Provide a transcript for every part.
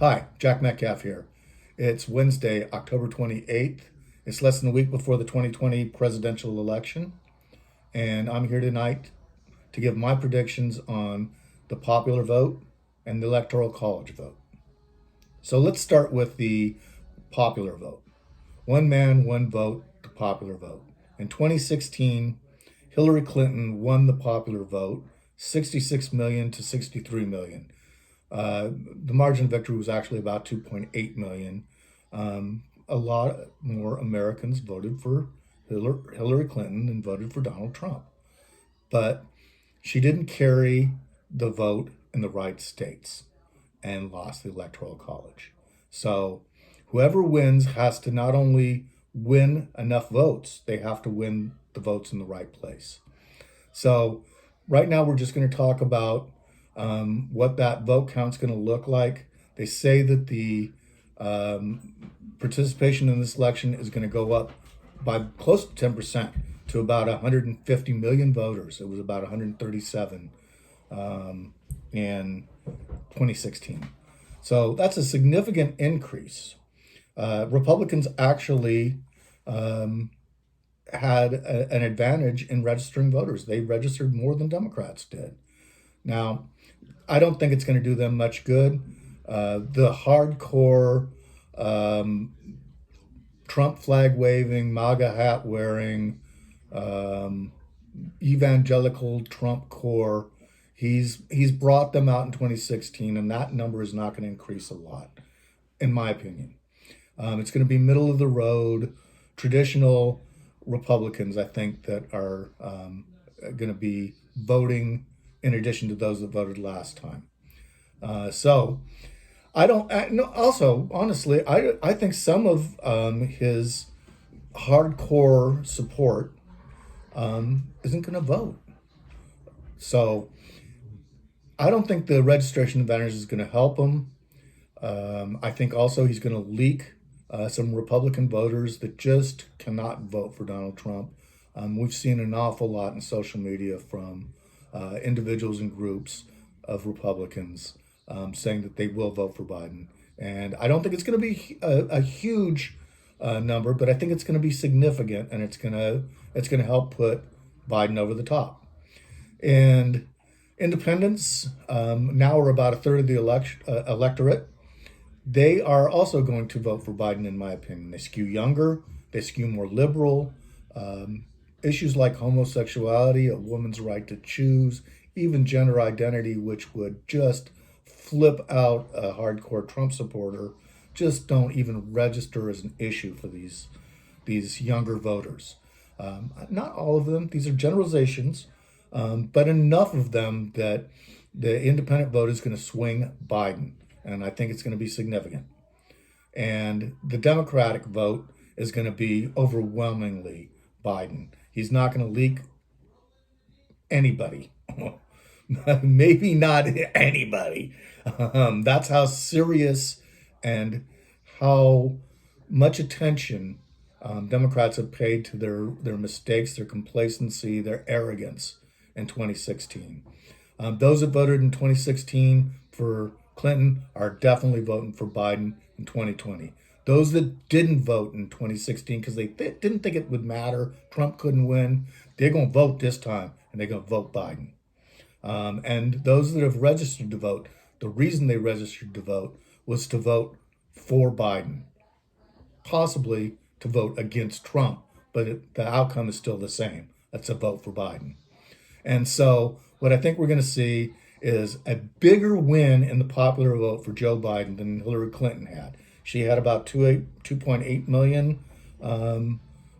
Hi, Jack Metcalf here. It's Wednesday, October 28th. It's less than a week before the 2020 presidential election, and I'm here tonight to give my predictions on the popular vote and the Electoral College vote. So let's start with the popular vote. One man, one vote, the popular vote. In 2016, Hillary Clinton won the popular vote, 66 million to 63 million. The margin of victory was actually about 2.8 million. A lot more Americans voted for Hillary Clinton than voted for Donald Trump. But she didn't carry the vote in the right states and lost the Electoral College. So whoever wins has to not only win enough votes, they have to win the votes in the right place. So right now we're just going to talk about what that vote count's going to look like. They say that the participation in this election is going to go up by close to 10% to about 150 million voters. It was about 137 in 2016. So that's a significant increase. Republicans actually had an advantage in registering voters. They registered more than Democrats did. Now, I don't think it's going to do them much good. The hardcore Trump flag waving, MAGA hat wearing, evangelical Trump core, he's brought them out in 2016, and that number is not going to increase a lot, in my opinion. It's going to be middle of the road, traditional Republicans, I think, that are going to be voting in addition to those that voted last time. So I don't. No, also, honestly, I think some of his hardcore support isn't going to vote. So I don't think the registration advantage is going to help him. I think also he's going to leak some Republican voters that just cannot vote for Donald Trump. We've seen an awful lot in social media from individuals and groups of Republicans saying that they will vote for Biden. And I don't think it's going to be a huge number, but I think it's going to be significant, and it's going to help put Biden over the top. And independents now are about a third of the electorate. They are also going to vote for Biden, in my opinion. They skew younger, they skew more liberal. Issues like homosexuality, a woman's right to choose, even gender identity, which would just flip out a hardcore Trump supporter, just don't even register as an issue for these younger voters. Not all of them, these are generalizations, but enough of them that the independent vote is going to swing Biden, and I think it's going to be significant. And the Democratic vote is going to be overwhelmingly Biden. He's not going to leak anybody. Maybe not anybody. That's how serious and how much attention Democrats have paid to their mistakes, their complacency, their arrogance in 2016. Those that voted in 2016 for Clinton are definitely voting for Biden in 2020. Those that didn't vote in 2016 because they didn't think it would matter, Trump couldn't win, they're going to vote this time, and they're going to vote Biden. And those that have registered to vote, the reason they registered to vote was to vote for Biden, possibly to vote against Trump, but the outcome is still the same. That's a vote for Biden. And so what I think we're going to see is a bigger win in the popular vote for Joe Biden than Hillary Clinton had. She had about 2.8 million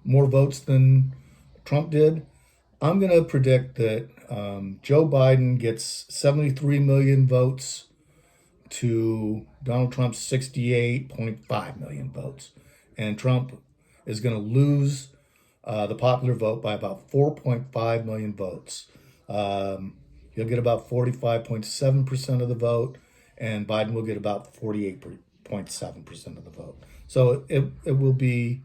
more votes than Trump did. I'm going to predict that Joe Biden gets 73 million votes to Donald Trump's 68.5 million votes. And Trump is going to lose the popular vote by about 4.5 million votes. He'll get about 45.7% of the vote, and Biden will get about 48.7% of the vote. So it will be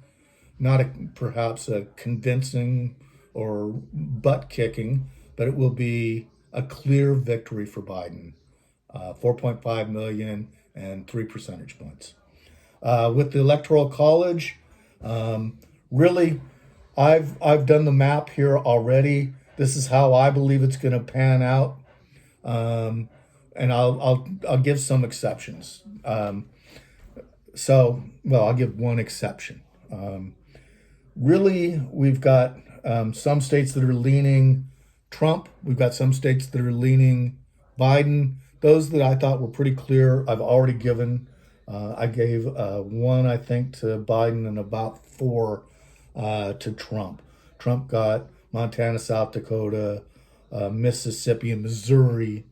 not perhaps a convincing or butt kicking, but it will be a clear victory for Biden. 4.5 million and 3 percentage points. With the Electoral College, really, I've done the map here already. This is how I believe it's going to pan out, and I'll give some exceptions. I'll give one exception. Really, we've got some states that are leaning Trump. We've got some states that are leaning Biden. Those that I thought were pretty clear, I've already given. I gave 1, I think, to Biden and about 4 to Trump. Trump got Montana, South Dakota, Mississippi, and Missouri.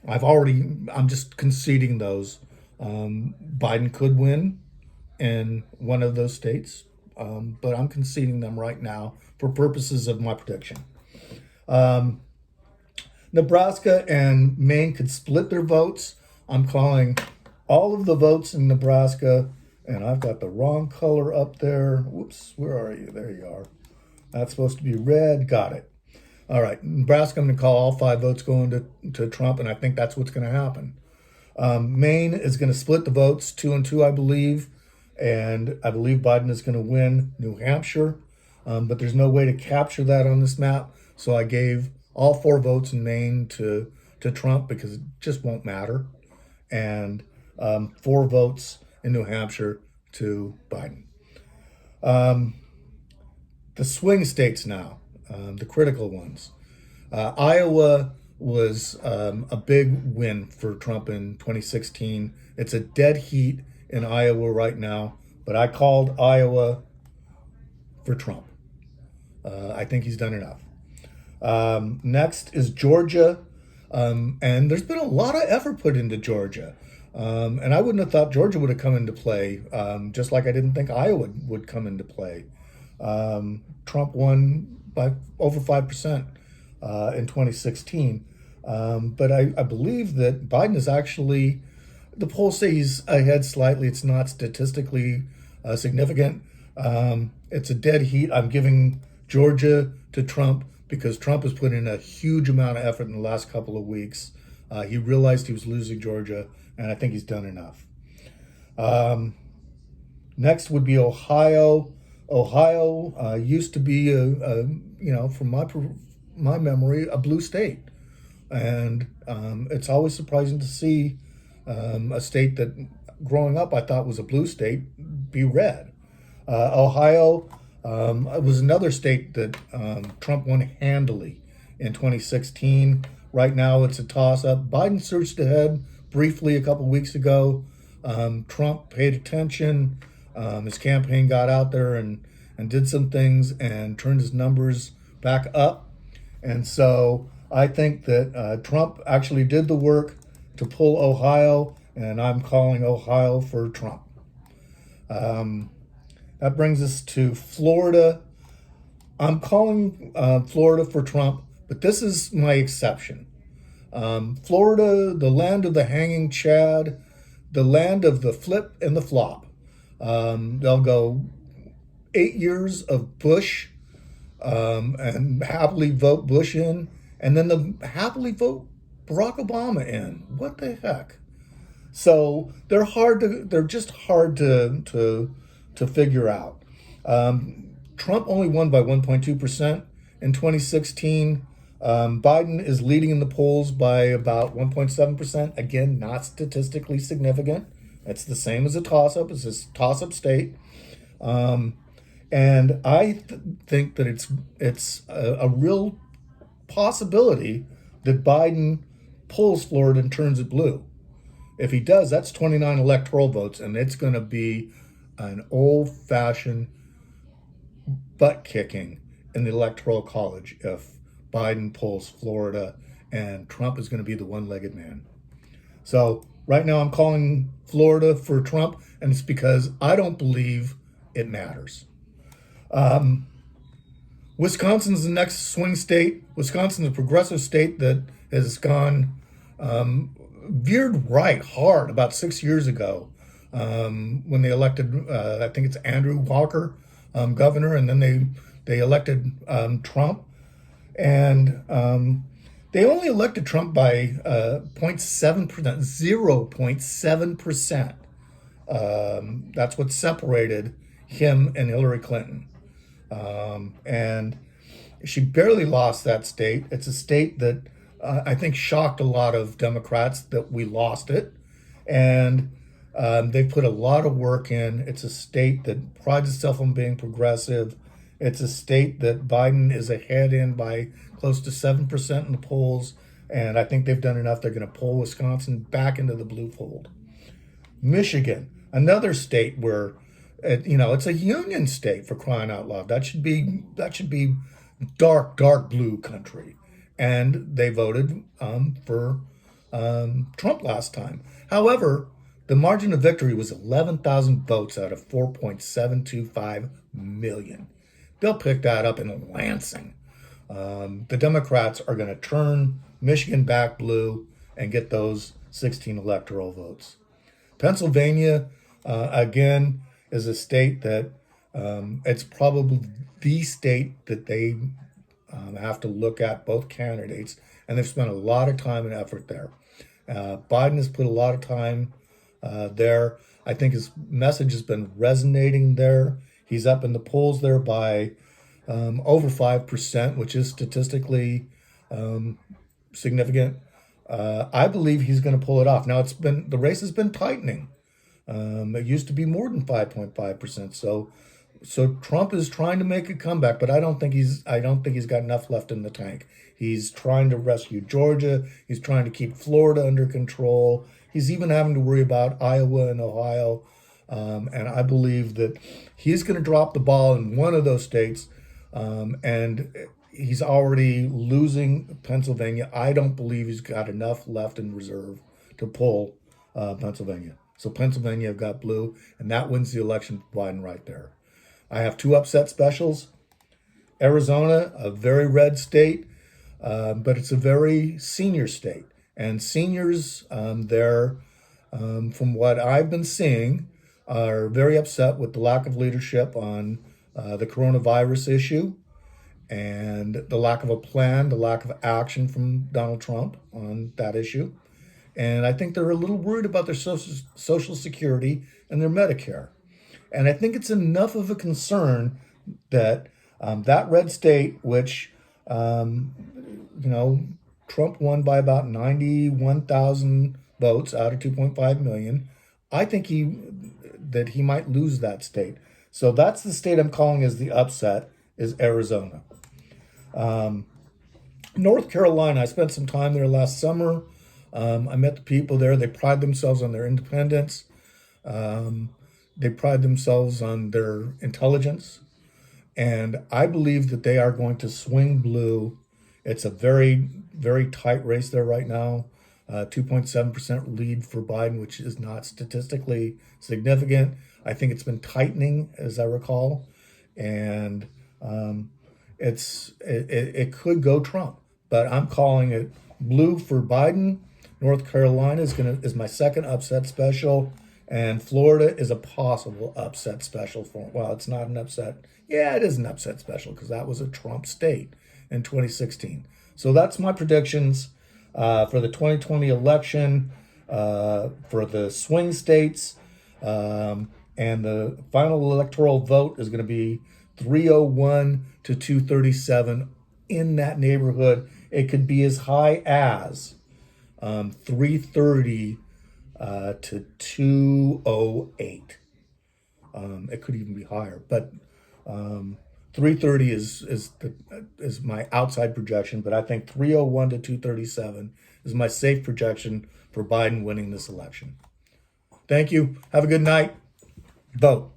I'm just conceding those. Biden could win in one of those states, but I'm conceding them right now for purposes of my prediction. Nebraska and Maine could split their votes. I'm calling all of the votes in Nebraska, and I've got the wrong color up there. Whoops, where are you? There you are. That's supposed to be red. Got it. All right, Nebraska, I'm going to call all 5 votes going to Trump, and I think that's what's going to happen. Maine is going to split the votes 2-2, I believe, and I believe Biden is going to win New Hampshire, but there's no way to capture that on this map, so I gave all 4 votes in Maine to Trump because it just won't matter, and 4 votes in New Hampshire to Biden. The swing states now, the critical ones. Iowa was a big win for Trump in 2016. It's a dead heat in Iowa right now, but I called Iowa for Trump. I think he's done enough. Next is Georgia, and there's been a lot of effort put into Georgia. And I wouldn't have thought Georgia would have come into play, just like I didn't think Iowa would come into play. Trump won by over 5% in 2016. But I believe that Biden is actually, the polls say he's ahead slightly. It's not statistically significant. It's a dead heat. I'm giving Georgia to Trump because Trump has put in a huge amount of effort in the last couple of weeks. He realized he was losing Georgia, and I think he's done enough. Next would be Ohio. Ohio used to be from my memory, a blue state, and it's always surprising to see a state that, growing up, I thought was a blue state be red. Ohio was another state that Trump won handily in 2016. Right now, it's a toss-up. Biden surged ahead briefly a couple weeks ago. Trump paid attention. His campaign got out there and did some things and turned his numbers back up. And so I think that Trump actually did the work to pull Ohio, and I'm calling Ohio for Trump. That brings us to Florida. I'm calling Florida for Trump, but this is my exception. Florida, the land of the hanging Chad, the land of the flip and the flop. They'll go 8 years of Bush and happily vote Bush in, and then they'll happily vote Barack Obama in. What the heck? So they're just hard to figure out. Trump only won by 1.2% in 2016. Biden is leading in the polls by about 1.7%. Again, not statistically significant. It's the same as a toss-up. It's a toss-up state. And I think that it's a real possibility that Biden pulls Florida and turns it blue. If he does, that's 29 electoral votes, and it's going to be an old-fashioned butt-kicking in the Electoral College if Biden pulls Florida, and Trump is going to be the one-legged man. So right now I'm calling Florida for Trump, and it's because I don't believe it matters. Wisconsin's the next swing state. Wisconsin's a progressive state that has gone veered right hard about 6 years ago when they elected, I think it's Andrew Walker, governor, and then they elected Trump. And They only elected Trump by 0.7%, 0.7%. That's what separated him and Hillary Clinton. And she barely lost that state. It's a state that I think shocked a lot of Democrats that we lost it. And they've put a lot of work in. It's a state that prides itself on being progressive. It's a state that Biden is ahead in by close to 7% in the polls. And I think they've done enough. They're going to pull Wisconsin back into the blue fold. Michigan, another state where, it's a union state, for crying out loud. That should be dark blue country, and they voted for Trump last time. However, the margin of victory was 11,000 votes out of 4.725 million. They'll pick that up in Lansing. The Democrats are going to turn Michigan back blue and get those 16 electoral votes. Pennsylvania, again, is a state that it's probably the state that they have to look at both candidates, and they've spent a lot of time and effort there. Biden has put a lot of time there. I think his message has been resonating there. He's up in the polls there by over 5%, which is statistically significant. I believe he's going to pull it off. Now the race has been tightening. It used to be more than 5.5%. So Trump is trying to make a comeback, but I don't think he's got enough left in the tank. He's trying to rescue Georgia. He's trying to keep Florida under control. He's even having to worry about Iowa and Ohio. And I believe that he's going to drop the ball in one of those states. And he's already losing Pennsylvania. I don't believe he's got enough left in reserve to pull Pennsylvania. So Pennsylvania have got blue, and that wins the election for Biden right there. I have two upset specials. Arizona, a very red state, but it's a very senior state. And seniors there, from what I've been seeing, are very upset with the lack of leadership on the coronavirus issue and the lack of a plan, the lack of action from Donald Trump on that issue. And I think they're a little worried about their Social Security and their Medicare. And I think it's enough of a concern that that red state, which, Trump won by about 91,000 votes out of 2.5 million. I think that he might lose that state. So that's the state I'm calling as the upset, is Arizona. North Carolina, I spent some time there last summer. I met the people there. They pride themselves on their independence. They pride themselves on their intelligence. And I believe that they are going to swing blue. It's a very, very tight race there right now. 2.7% lead for Biden, which is not statistically significant. I think it's been tightening, as I recall. And it could go Trump. But I'm calling it blue for Biden. North Carolina is my second upset special, and Florida is a possible upset special for. Well, it's not an upset. Yeah, it is an upset special because that was a Trump state in 2016. So that's my predictions for the 2020 election, for the swing states, and the final electoral vote is going to be 301 to 237 in that neighborhood. It could be as high as 330 to 208. It could even be higher, but 330 is my outside projection. But I think 301 to 237 is my safe projection for Biden winning this election. Thank you. Have a good night. Vote.